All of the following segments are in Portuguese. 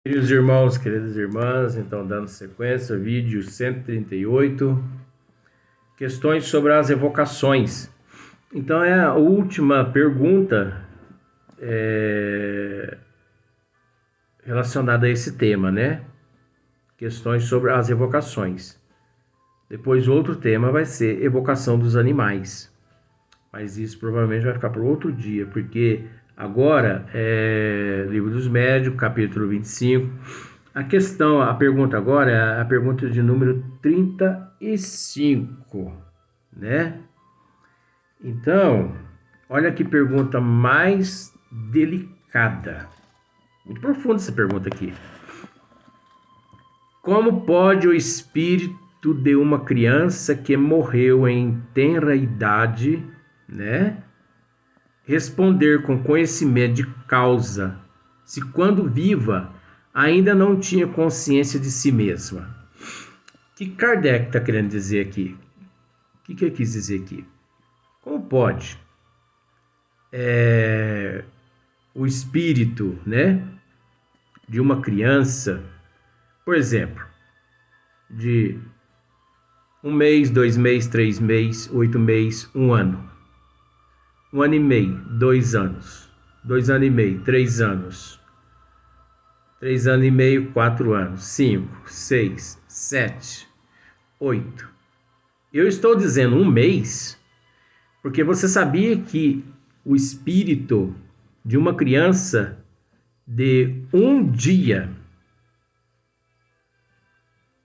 Queridos irmãos, queridas irmãs, então dando sequência, vídeo 138, questões sobre as evocações. Então é a última pergunta relacionada a esse tema, né? Questões sobre as evocações. Depois outro tema vai ser evocação dos animais. Mas isso provavelmente vai ficar para outro dia, porque agora é Livro dos Médiuns, capítulo 25. A pergunta agora é a pergunta de número 35, né? Então, olha que pergunta mais delicada. Muito profunda essa pergunta aqui. Como pode o espírito de uma criança que morreu em tenra idade, né, responder com conhecimento de causa, se quando viva ainda não tinha consciência de si mesma? O que Kardec está querendo dizer aqui? O que ele quis dizer aqui? Como pode o espírito, né, de uma criança, por exemplo, de 1 mês, 2 meses, 3 meses, 8 meses, 1 ano, 1 ano e meio, 2 anos, 2 anos e meio, 3 anos, 3 anos e meio, 4 anos, 5, 6, 7, 8. Eu estou dizendo 1 mês porque você sabia que o espírito de uma criança de 1 dia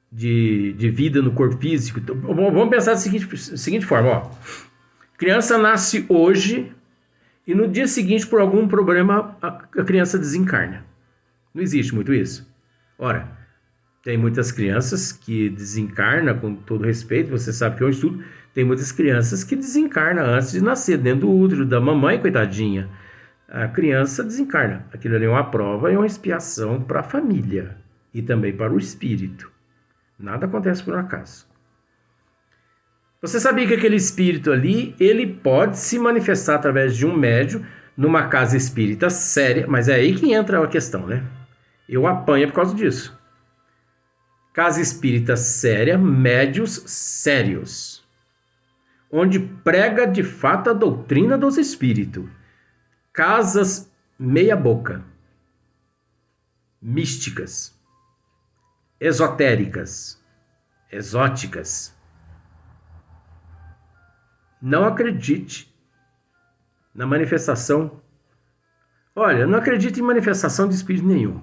de vida no corpo físico. Então, vamos pensar da seguinte forma, ó. Criança nasce hoje e no dia seguinte, por algum problema, a criança desencarna. Não existe muito isso. Ora, tem muitas crianças que desencarnam, com todo respeito, você sabe que é um estudo, tem muitas crianças que desencarnam antes de nascer, dentro do útero da mamãe, coitadinha. A criança desencarna. Aquilo ali é uma prova e uma expiação para a família e também para o espírito. Nada acontece por acaso. Você sabia que aquele espírito ali, ele pode se manifestar através de um médium numa casa espírita séria, mas é aí que entra a questão, né? Eu apanho por causa disso. Casa espírita séria, médios sérios, onde prega de fato a doutrina dos espíritos. Casas meia boca, místicas, esotéricas, exóticas. Não acredite na manifestação. Olha, não acredite em manifestação de espírito nenhum.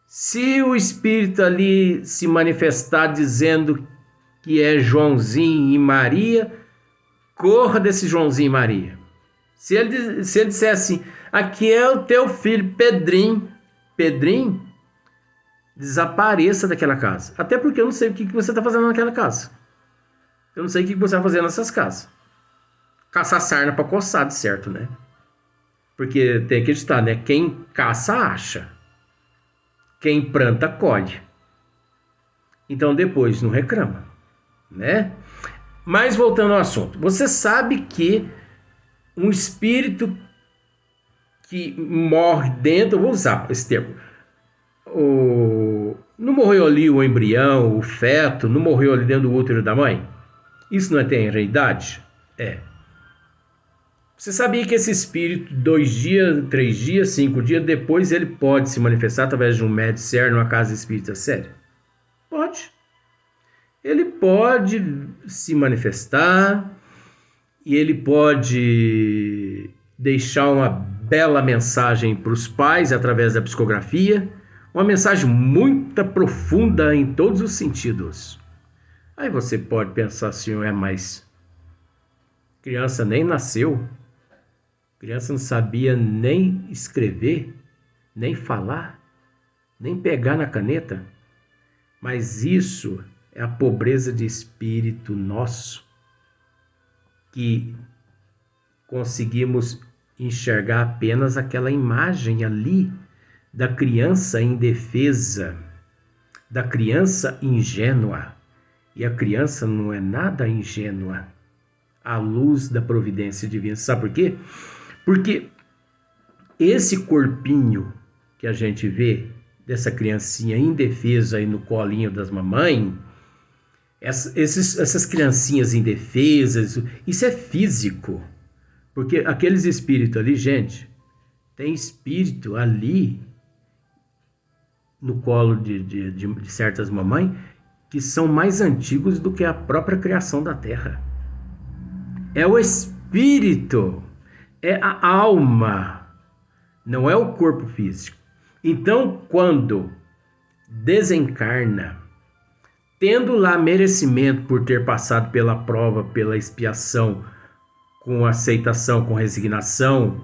Se o espírito ali se manifestar dizendo que é Joãozinho e Maria, corra desse Joãozinho e Maria. Se ele disser assim, aqui é o teu filho Pedrinho, desapareça daquela casa. Até porque eu não sei o que você está fazendo naquela casa. Eu não sei o que você vai fazer nessas casas. Caçar sarna para coçar, de certo, né? Porque tem que acreditar, né? Quem caça, acha. Quem planta, colhe. Então depois não reclama, né? Mas voltando ao assunto. Você sabe que um espírito que morre dentro, eu vou usar esse termo, não morreu ali o embrião, o feto, não morreu ali dentro do útero da mãe? Isso não é tenridade? É. Você sabia que esse espírito, 2 dias, 3 dias, 5 dias depois, ele pode se manifestar através de um médium sério numa casa espírita séria? Pode. Ele pode se manifestar e ele pode deixar uma bela mensagem para os pais através da psicografia, uma mensagem muito profunda em todos os sentidos. Aí você pode pensar assim, mas criança nem nasceu, criança não sabia nem escrever, nem falar, nem pegar na caneta. Mas isso é a pobreza de espírito nosso, que conseguimos enxergar apenas aquela imagem ali da criança indefesa, da criança ingênua. E a criança não é nada ingênua à luz da providência divina. Sabe por quê? Porque esse corpinho que a gente vê dessa criancinha indefesa aí no colinho das mamães, essas criancinhas indefesas, isso é físico. Porque aqueles espíritos ali, gente, tem espírito ali no colo de certas mamães que são mais antigos do que a própria criação da Terra. É o espírito, é a alma, não é o corpo físico. Então, quando desencarna, tendo lá merecimento por ter passado pela prova, pela expiação, com aceitação, com resignação,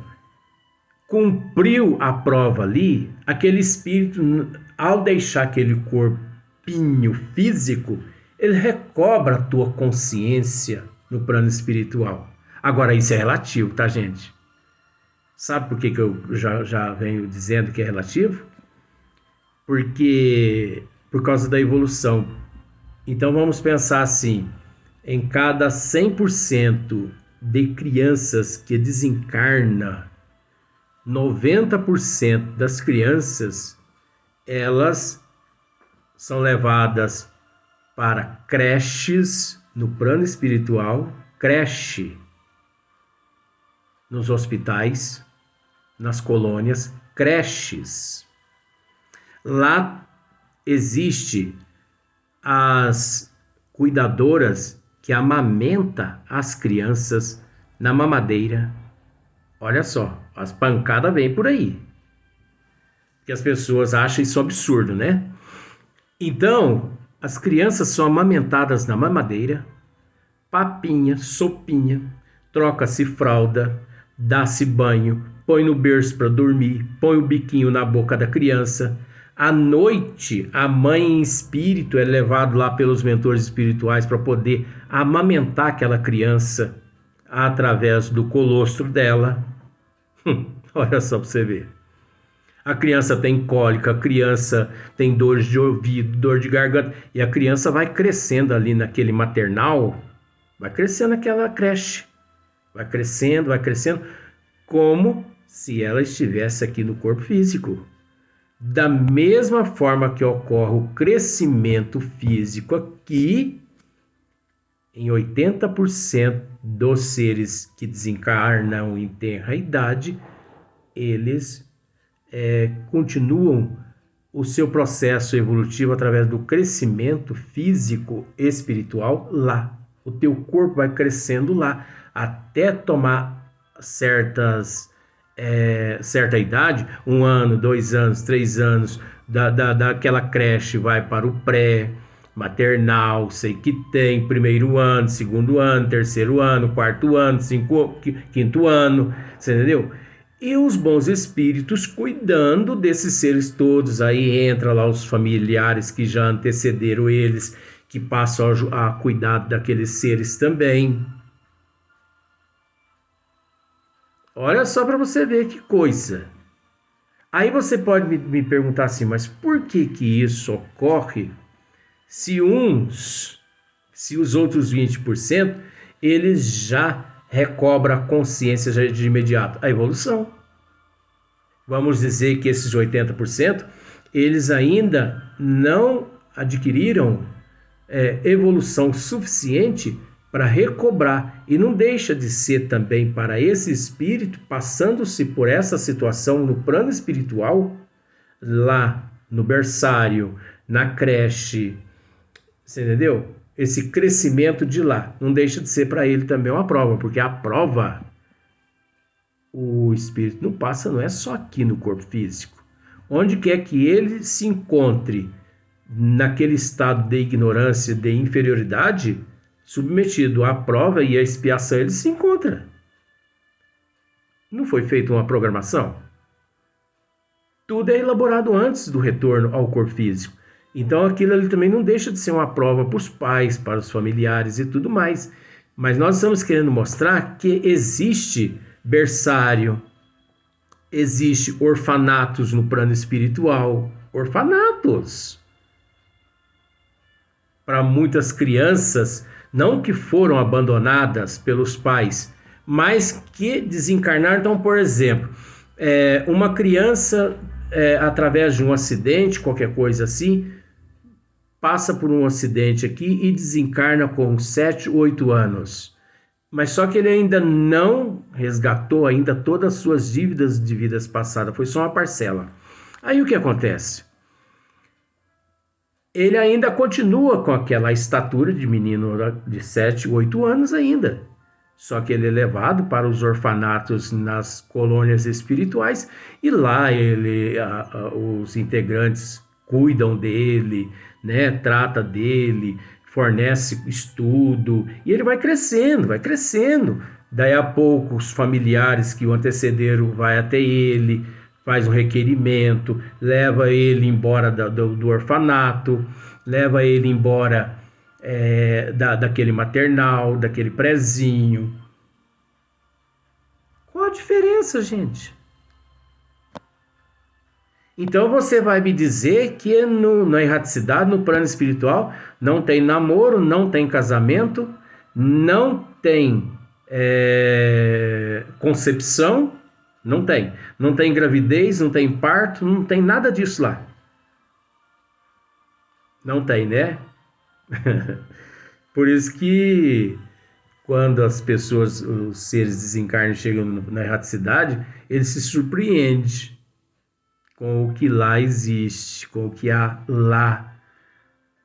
cumpriu a prova ali, aquele espírito, ao deixar aquele corpinho físico, ele recobra a tua consciência no plano espiritual. Agora, isso é relativo, tá, gente? Sabe por que eu já venho dizendo que é relativo? Porque, por causa da evolução. Então, vamos pensar assim, em cada 100% de crianças que desencarna, 90% das crianças, elas são levadas para creches no plano espiritual, creche nos hospitais, nas colônias, creches. Lá existe as cuidadoras que amamenta as crianças na mamadeira. Olha só, as pancadas vêm por aí. Porque as pessoas acham isso absurdo, né? Então, as crianças são amamentadas na mamadeira, papinha, sopinha, troca-se fralda, dá-se banho, põe no berço para dormir, põe o biquinho na boca da criança. À noite, a mãe em espírito é levado lá pelos mentores espirituais para poder amamentar aquela criança através do colostro dela. Olha só para você ver. A criança tem cólica, a criança tem dores de ouvido, dor de garganta, e a criança vai crescendo ali naquele maternal, vai crescendo naquela creche, vai crescendo, como se ela estivesse aqui no corpo físico. Da mesma forma que ocorre o crescimento físico aqui, em 80% dos seres que desencarnam em tenra idade, eles continuam o seu processo evolutivo através do crescimento físico espiritual lá. O teu corpo vai crescendo lá, até tomar certa idade, 1 ano, 2 anos, 3 anos, daquela creche vai para o pré, maternal, sei que tem, 1º ano, 2º ano, 3º ano, 4º ano, 5º ano, você entendeu? E os bons espíritos cuidando desses seres todos, aí entra lá os familiares que já antecederam eles, que passam a cuidar daqueles seres também. Olha só para você ver que coisa. Aí você pode me perguntar assim, mas por que isso ocorre se os outros 20%, eles já recobram a consciência de imediato? A evolução. Vamos dizer que esses 80%, eles ainda não adquiriram evolução suficiente para recobrar, e não deixa de ser também para esse espírito, passando-se por essa situação no plano espiritual, lá no berçário, na creche, você entendeu? Esse crescimento de lá, não deixa de ser para ele também uma prova, porque a prova, o espírito não passa, não é só aqui no corpo físico. Onde quer que ele se encontre, naquele estado de ignorância, de inferioridade, submetido à prova e à expiação, ele se encontra. Não foi feita uma programação? Tudo é elaborado antes do retorno ao corpo físico. Então aquilo ali também não deixa de ser uma prova para os pais, para os familiares e tudo mais. Mas nós estamos querendo mostrar que existe berçário, existe orfanatos no plano espiritual. Orfanatos. Para muitas crianças, não que foram abandonadas pelos pais, mas que desencarnaram. Então, por exemplo, uma criança através de um acidente, qualquer coisa assim, passa por um acidente aqui e desencarna com 7, 8 anos. Mas só que ele ainda não resgatou ainda todas as suas dívidas de vidas passadas, foi só uma parcela. Aí o que acontece? Ele ainda continua com aquela estatura de menino de 7, 8 anos ainda. Só que ele é levado para os orfanatos nas colônias espirituais e lá os integrantes cuidam dele, né, trata dele, fornece estudo e ele vai crescendo, vai crescendo. Daí a pouco os familiares que o antecederam vai até ele, faz um requerimento, leva ele embora do orfanato, leva ele embora daquele maternal, daquele prezinho. Qual a diferença, gente? Então você vai me dizer que na erraticidade, no plano espiritual, não tem namoro, não tem casamento, não tem concepção, não tem. Não tem gravidez, não tem parto, não tem nada disso lá. Não tem, né? Por isso que quando as pessoas, os seres desencarnados chegam na erraticidade, eles se surpreendem com o que lá existe, com o que há lá.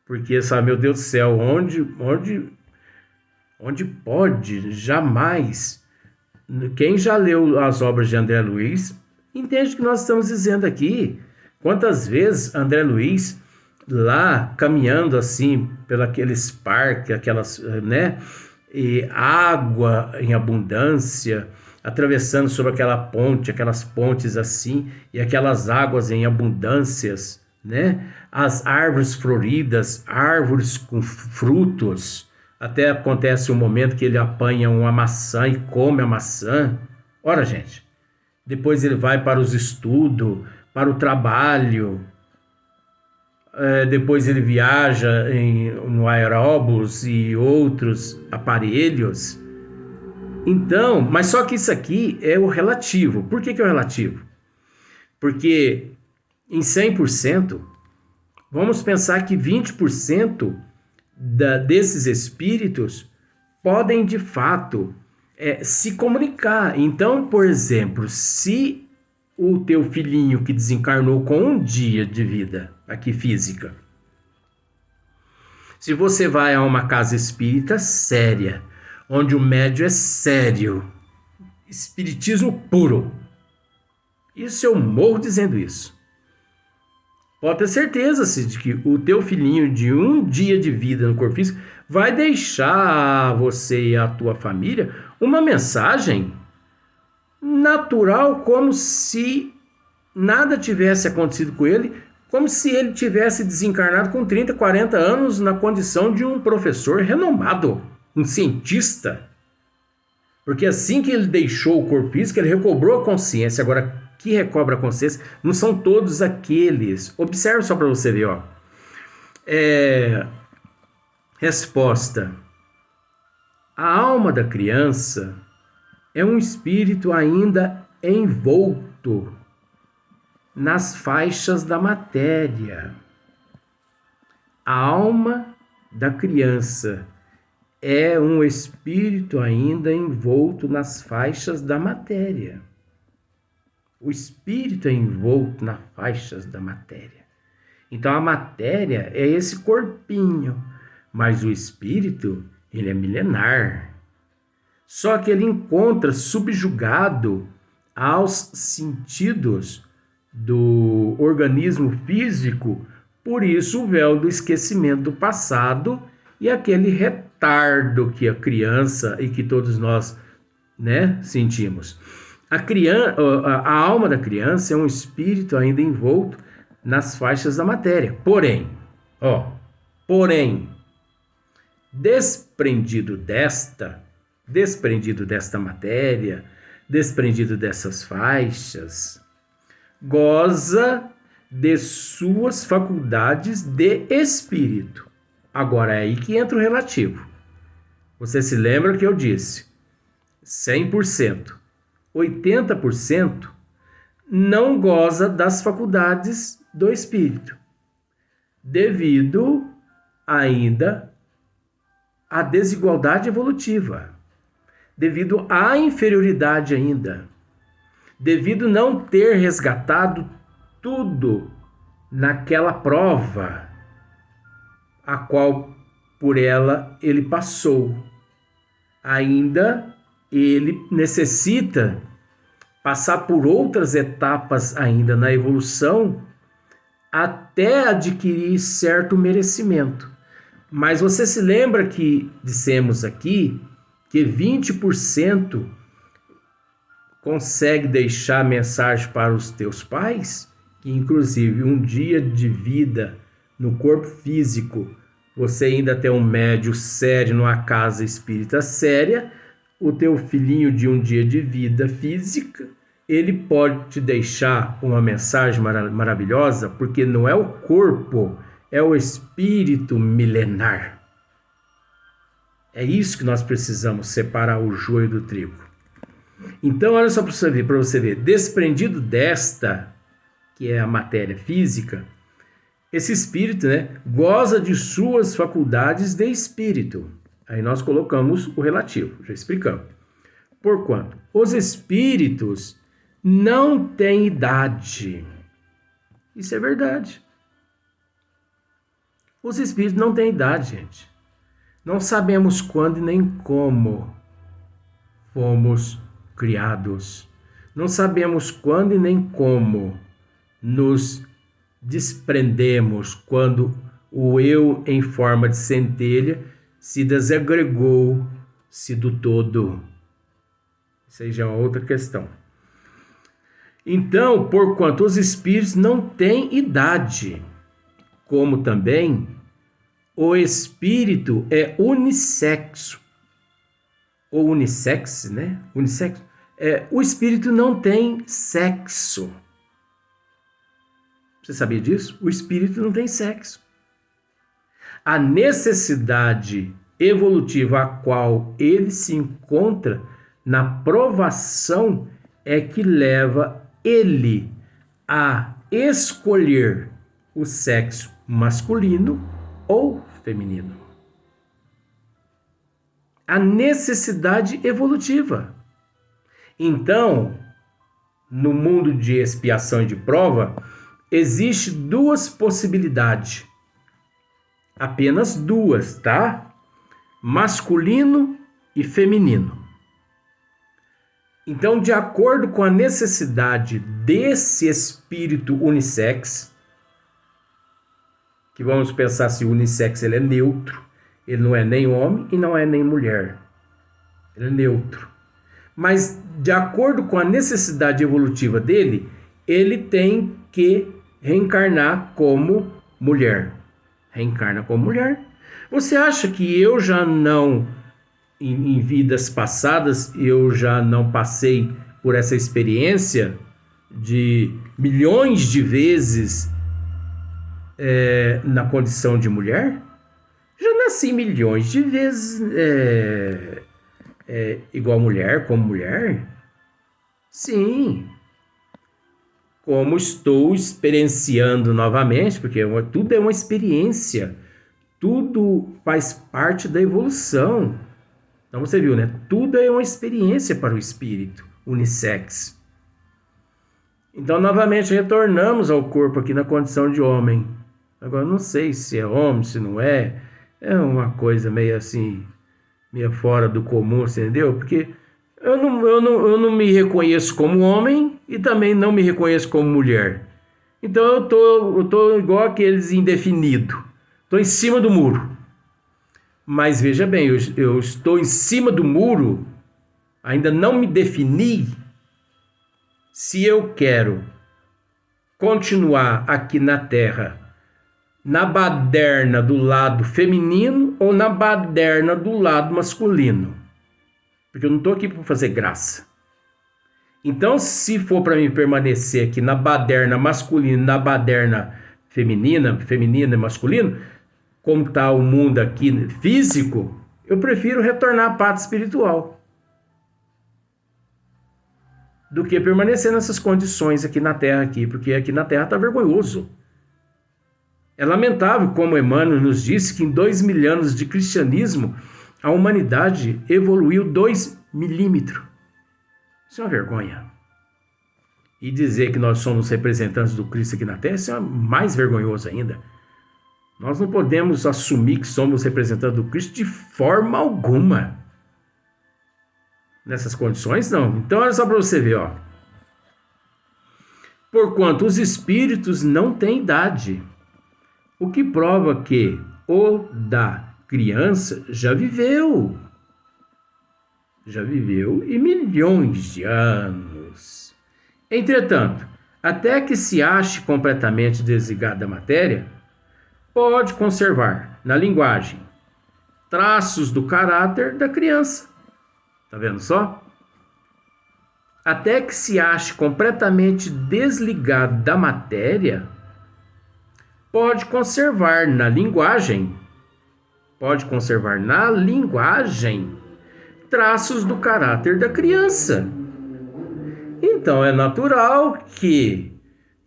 Porque, sabe, meu Deus do céu, onde pode, jamais. Quem já leu as obras de André Luiz, entende o que nós estamos dizendo aqui. Quantas vezes André Luiz, lá, caminhando assim, pelos parques, aquelas, né, e água em abundância, atravessando sobre aquela ponte, aquelas pontes assim, e aquelas águas em abundâncias, né? As árvores floridas, árvores com frutos. Até acontece um momento que ele apanha uma maçã e come a maçã. Ora, gente, depois ele vai para os estudos, para o trabalho, depois ele viaja no aeróbus e outros aparelhos. Então, mas só que isso aqui é o relativo. Por que é o relativo? Porque em 100%, vamos pensar que 20% desses espíritos podem de fato se comunicar. Então, por exemplo, se o teu filhinho que desencarnou com um dia de vida aqui física, se você vai a uma casa espírita séria, onde o médium é sério, espiritismo puro, isso eu morro dizendo isso. Pode ter certeza de que o teu filhinho de um dia de vida no corpo físico vai deixar a você e a tua família uma mensagem natural, como se nada tivesse acontecido com ele, como se ele tivesse desencarnado com 30, 40 anos na condição de um professor renomado, um cientista. Porque assim que ele deixou o corpo físico, ele recobrou a consciência. Agora, que recobra a consciência não são todos aqueles. Observe só para você ver, ó. Resposta. A alma da criança é um espírito ainda envolto nas faixas da matéria. A alma da criança é um espírito ainda envolto nas faixas da matéria. O espírito é envolto nas faixas da matéria. Então a matéria é esse corpinho, mas o espírito, ele é milenar. Só que ele encontra subjugado aos sentidos do organismo físico, por isso o véu do esquecimento do passado e aquele retardo que a criança e que todos nós, né, sentimos. A alma da criança é um espírito ainda envolto nas faixas da matéria. Porém, desprendido desta matéria, desprendido dessas faixas, goza de suas faculdades de espírito. Agora é aí que entra o relativo. Você se lembra que eu disse 100%, 80% não goza das faculdades do espírito, devido ainda à desigualdade evolutiva, devido à inferioridade ainda, devido não ter resgatado tudo naquela prova a qual por ela ele passou. Ainda ele necessita passar por outras etapas ainda na evolução até adquirir certo merecimento. Mas você se lembra que dissemos aqui que 20% consegue deixar mensagem para os teus pais? Que inclusive um dia de vida no corpo físico, você ainda tem um médio sério numa casa espírita séria, o teu filhinho de um dia de vida física, ele pode te deixar uma mensagem maravilhosa, porque não é o corpo, é o espírito milenar. É isso que nós precisamos, separar o joio do trigo. Então, olha só para você ver, desprendido desta, que é a matéria física, esse espírito, goza de suas faculdades de espírito. Aí nós colocamos o relativo, já explicamos. Porquanto os espíritos não têm idade. Isso é verdade. Os espíritos não têm idade, gente. Não sabemos quando e nem como fomos criados. Não sabemos quando e nem como nos desprendemos, quando o eu em forma de centelha se desagregou-se do todo. Isso aí já é uma outra questão. Então, porquanto os espíritos não têm idade, como também o espírito é unissexo, ou unissex, Unissex. O espírito não tem sexo. Você sabia disso? O espírito não tem sexo. A necessidade evolutiva a qual ele se encontra na provação é que leva ele a escolher o sexo masculino ou feminino. A necessidade evolutiva. Então, no mundo de expiação e de prova, existe duas possibilidades. Apenas duas, tá? Masculino e feminino. Então, de acordo com a necessidade desse espírito unissex, que vamos pensar se o unissex ele é neutro, ele não é nem homem e não é nem mulher. Ele é neutro. Mas, de acordo com a necessidade evolutiva dele, ele tem que reencarnar como mulher. Reencarna como mulher. Você acha que eu já não, em vidas passadas, eu já não passei por essa experiência de milhões de vezes na condição de mulher? Já nasci milhões de vezes igual mulher, como mulher? Sim. Como estou experienciando novamente, porque tudo é uma experiência, tudo faz parte da evolução. Então você viu, Tudo é uma experiência para o espírito unissex. Então, novamente, retornamos ao corpo aqui na condição de homem. Agora, não sei se é homem, se não é. É uma coisa meio assim, meio fora do comum, você entendeu? Porque eu não me reconheço como homem e também não me reconheço como mulher. Então eu tô igual aqueles indefinidos. Estou em cima do muro. Mas veja bem, eu estou em cima do muro, ainda não me defini se eu quero continuar aqui na Terra na baderna do lado feminino ou na baderna do lado masculino. Porque eu não estou aqui para fazer graça. Então, se for para mim permanecer aqui na baderna masculina, na baderna feminina e masculino, como está o mundo aqui físico, eu prefiro retornar à pátria espiritual. do que permanecer nessas condições aqui na Terra, porque aqui na Terra está vergonhoso. É lamentável, como Emmanuel nos disse, que em 2.000 anos de cristianismo, a humanidade evoluiu 2 milímetros. Isso é uma vergonha. E dizer que nós somos representantes do Cristo aqui na Terra, isso é mais vergonhoso ainda. Nós não podemos assumir que somos representantes do Cristo de forma alguma. Nessas condições, não. Então, olha só para você ver, ó. Porquanto os espíritos não têm idade, o que prova que o da criança já viveu e milhões de anos. Entretanto, até que se ache completamente desligado da matéria, pode conservar na linguagem traços do caráter da criança. Tá vendo só? Até que se ache completamente desligado da matéria, pode conservar na linguagem traços do caráter da criança. Então é natural que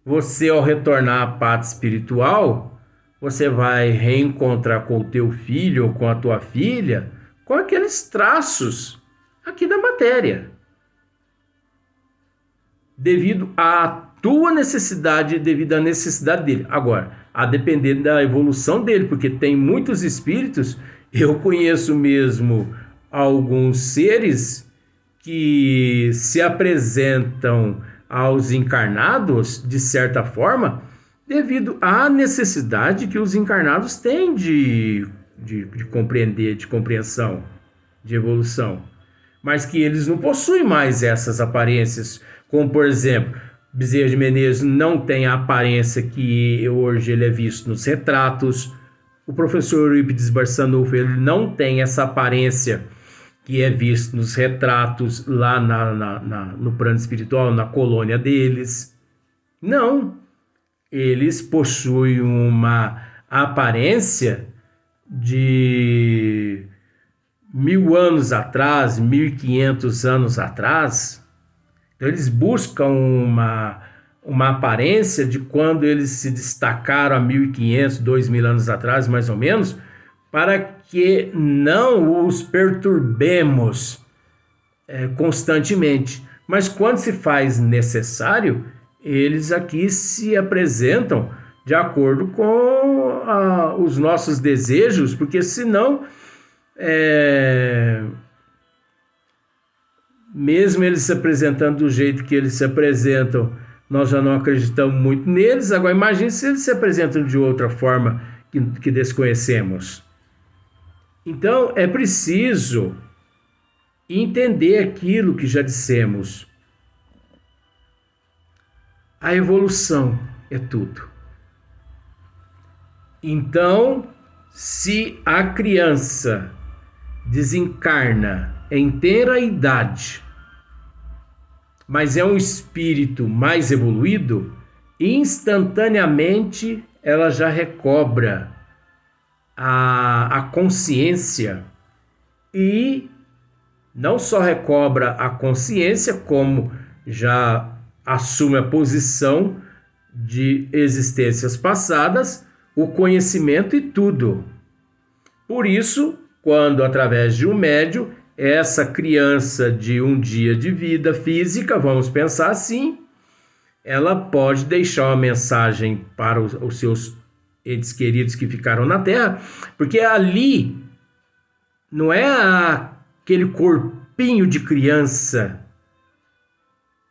você, ao retornar à pátria espiritual, você vai reencontrar com o teu filho ou com a tua filha com aqueles traços aqui da matéria, devido à tua necessidade, devido à necessidade dele. Agora, a depender da evolução dele, porque tem muitos espíritos, eu conheço mesmo alguns seres que se apresentam aos encarnados, de certa forma, devido à necessidade que os encarnados têm de compreender, de compreensão, de evolução. Mas que eles não possuem mais essas aparências, como, por exemplo, Bezerra de Menezes não tem a aparência que hoje ele é visto nos retratos. O professor Eurípides Barçanufo, ele não tem essa aparência que é visto nos retratos lá no plano espiritual, na colônia deles. Não. Eles possuem uma aparência de 1.000 anos atrás, 1.500 anos atrás. Então, eles buscam uma aparência de quando eles se destacaram há 1.500, 2.000 anos atrás, mais ou menos, para que não os perturbemos constantemente. Mas quando se faz necessário, eles aqui se apresentam de acordo com os nossos desejos, porque senão, mesmo eles se apresentando do jeito que eles se apresentam, nós já não acreditamos muito neles. Agora imagine se eles se apresentam de outra forma que desconhecemos. Então é preciso entender aquilo que já dissemos. A evolução é tudo. Então, se a criança desencarna em tenra idade, mas é um espírito mais evoluído, instantaneamente ela já recobra a consciência, e não só recobra a consciência, como já assume a posição de existências passadas, o conhecimento e tudo. Por isso, quando através de um médium, essa criança de um dia de vida física, vamos pensar assim, ela pode deixar uma mensagem para os seus entes queridos que ficaram na Terra, porque ali não é aquele corpinho de criança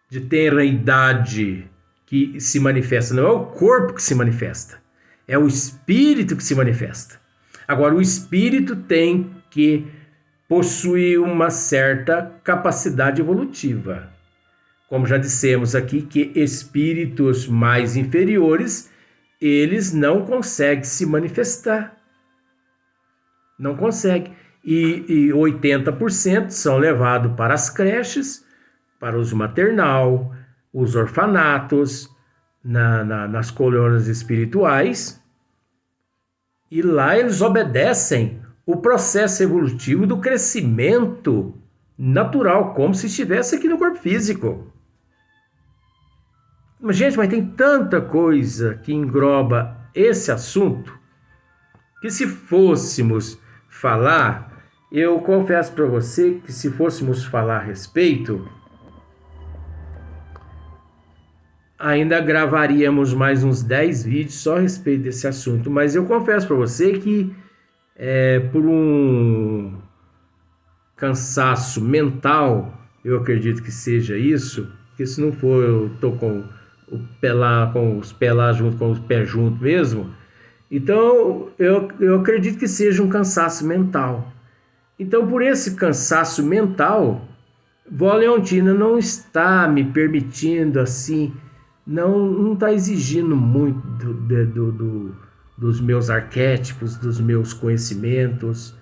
de tenra idade que se manifesta, não é o corpo que se manifesta, é o espírito que se manifesta. Agora, o espírito tem que possuir uma certa capacidade evolutiva. Como já dissemos aqui, que espíritos mais inferiores, eles não conseguem se manifestar. Não conseguem. E 80% são levados para as creches, para os maternal, os orfanatos, nas colônias espirituais. E lá eles obedecem o processo evolutivo do crescimento natural, como se estivesse aqui no corpo físico. Mas, gente, mas tem tanta coisa que engloba esse assunto que se fôssemos falar, eu confesso para você que se fôssemos falar a respeito, ainda gravaríamos mais uns 10 vídeos só a respeito desse assunto. Mas eu confesso para você que por um cansaço mental, eu acredito que seja isso, porque se não for, eu tô com os pés lá junto, com os pés juntos mesmo. Então, eu acredito que seja um cansaço mental. Então, por esse cansaço mental, Vó Leontina não está me permitindo assim, não está exigindo muito dos meus arquétipos, dos meus conhecimentos.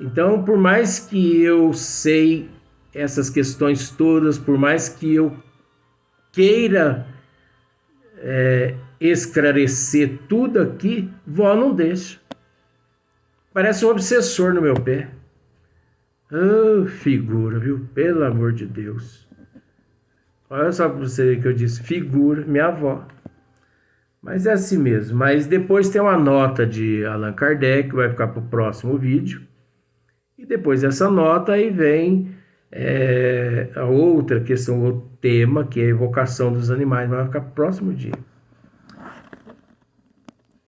Então, por mais que eu sei essas questões todas, por mais que eu queira esclarecer tudo aqui, vó não deixa. Parece um obsessor no meu pé. Oh, figura, viu? Pelo amor de Deus. Olha só para você que eu disse, figura, minha avó. Mas é assim mesmo. Mas depois tem uma nota de Allan Kardec, que vai ficar para o próximo vídeo. E depois dessa nota aí vem a outra questão, o tema, que é a evocação dos animais, mas vai ficar para o próximo dia.